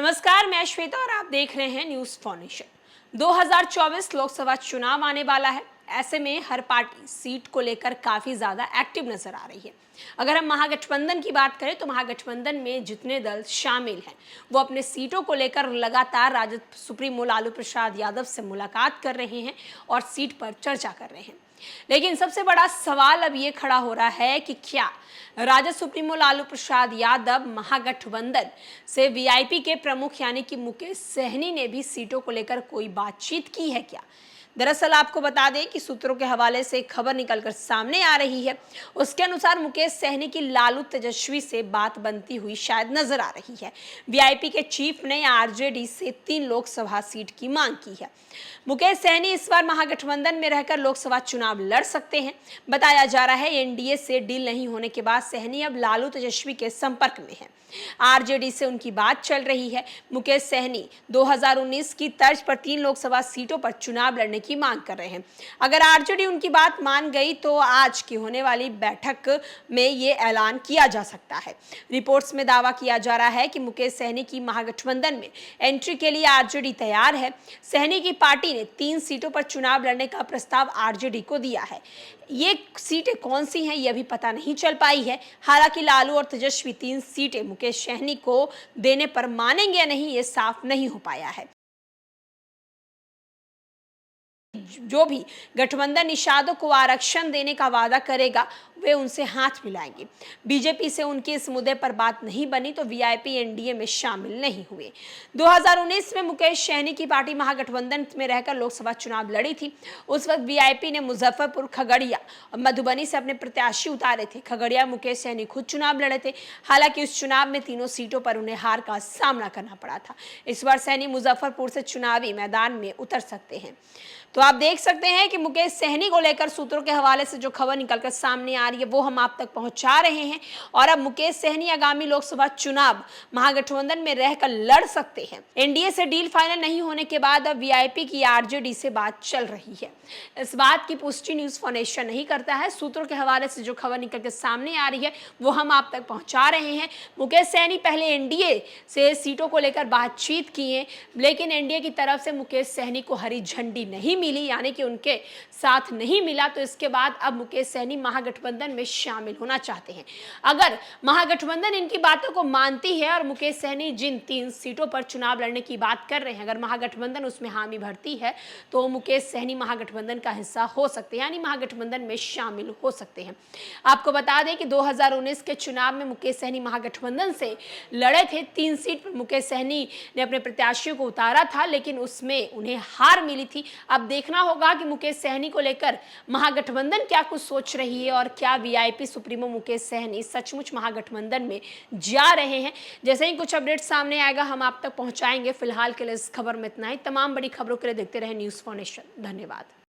नमस्कार, मैं श्वेता और आप देख रहे हैं न्यूज फाउंडेशन। 2024 लोकसभा चुनाव आने वाला है। ऐसे में हर पार्टी सीट को लेकर काफी ज्यादा एक्टिव नजर आ रही है। अगर हम महागठबंधन की बात करें तो महागठबंधन में जितने दल शामिल हैं वो अपने सीटों को लेकर लगातार राजद सुप्रीमो लालू प्रसाद यादव से मुलाकात कर रहे हैं और सीट पर चर्चा कर रहे हैं। लेकिन सबसे बड़ा सवाल अब ये खड़ा हो रहा है कि क्या राजद सुप्रीमो लालू प्रसाद यादव महागठबंधन से वीआईपी के प्रमुख यानी कि मुकेश सहनी ने भी सीटों को लेकर कोई बातचीत की है क्या? दरअसल आपको बता दें कि सूत्रों के हवाले से खबर निकलकर सामने आ रही है। उसके अनुसार मुकेश सहनी की लालू तेजस्वी से बात बनती हुई शायद नजर आ रही है। वीआईपी के चीफ ने आरजेडी से 3 लोकसभा सीट की मांग की है। मुकेश सहनी इस बार महागठबंधन में रहकर लोकसभा चुनाव लड़ सकते हैं। बताया जा रहा है एनडीए से डील नहीं होने के बाद सहनी अब लालू तेजस्वी के संपर्क में है। आरजेडी से उनकी बात चल रही है। मुकेश सहनी 2019 की तर्ज पर 3 लोकसभा सीटों पर चुनाव लड़ने की मांग कर रहे हैं। अगर आरजेडी उनकी बात मान गई तो आज की होने वाली बैठक में ये ऐलान किया जा सकता है। रिपोर्ट्स में दावा किया जा रहा है कि मुकेश सहनी की महागठबंधन में एंट्री के लिए आरजेडी तैयार है। सहनी की पार्टी ने 3 सीटों पर चुनाव लड़ने का प्रस्ताव आरजेडी को दिया है। ये सीटें कौन सी हैं ये अभी पता नहीं चल पाई है। हालांकि लालू और तेजस्वी 3 सीटें मुकेश सहनी को देने पर मानेंगे या नहीं ये साफ नहीं हो पाया है। जो भी गठबंधन निषादों को आरक्षण देने का वादा करेगा वे उनसे हाथ मिलाएंगे। बीजेपी से उनकी इस मुद्दे पर बात नहीं बनी तो वीआईपी एनडीए में शामिल नहीं हुए। 2019 में मुकेश सहनी की पार्टी महागठबंधन में रहकर लोकसभा चुनाव लड़ी थी। उस वक्त वीआईपी ने मुजफ्फरपुर, खगड़िया और मधुबनी से अपने प्रत्याशी उतारे थे। खगड़िया मुकेश सहनी खुद चुनाव लड़े थे। हालांकि उस चुनाव में तीनों सीटों पर उन्हें हार का सामना करना पड़ा था। इस बार सहनी मुजफ्फरपुर से चुनावी मैदान में उतर सकते हैं। तो आप देख सकते हैं कि मुकेश सहनी को लेकर सूत्रों के हवाले से जो खबर निकलकर सामने आ रही है वो हम आप तक पहुंचा रहे हैं। और अब मुकेश सहनी आगामी लोकसभा चुनाव महागठबंधन में रहकर लड़ सकते हैं। एनडीए से डील फाइनल नहीं होने के बाद अब वीआईपी की आरजेडी से बात चल रही है। इस बात की पुष्टि न्यूज फाउंडेशन नहीं करता है। सूत्रों के हवाले से जो खबर निकलकर सामने आ रही है वो हम आप तक पहुंचा रहे हैं। मुकेश सहनी पहले एनडीए से सीटों को लेकर बातचीत किए, लेकिन एनडीए की तरफ से मुकेश सहनी को हरी झंडी नहीं मिली, यानी कि उनके साथ नहीं मिला। तो इसके बाद अब मुकेश सहनी महागठबंधन में शामिल होना चाहते हैं। अगर महागठबंधन इनकी बातों को मानती है और मुकेश सहनी जिन 3 सीटों पर चुनाव लड़ने की बात कर रहे हैं अगर महागठबंधन उसमें हामी भरती है तो मुकेश सहनी महागठबंधन का हिस्सा हो सकते हैं, यानी महागठबंधन में शामिल हो सकते हैं। आपको बता दें कि 2019 के चुनाव में मुकेश सहनी महागठबंधन से लड़े थे। 3 सीट पर मुकेश सहनी ने अपने प्रत्याशियों को उतारा था, लेकिन उसमें उन्हें हार मिली थी। अब देखना होगा कि मुकेश सहनी को लेकर महागठबंधन क्या कुछ सोच रही है और क्या वीआईपी सुप्रीमो मुकेश सहनी सचमुच महागठबंधन में जा रहे हैं। जैसे ही कुछ अपडेट सामने आएगा हम आप तक पहुंचाएंगे। फिलहाल के लिए इस खबर में इतना ही। तमाम बड़ी खबरों के लिए देखते रहे न्यूज फाउंडेशन। धन्यवाद।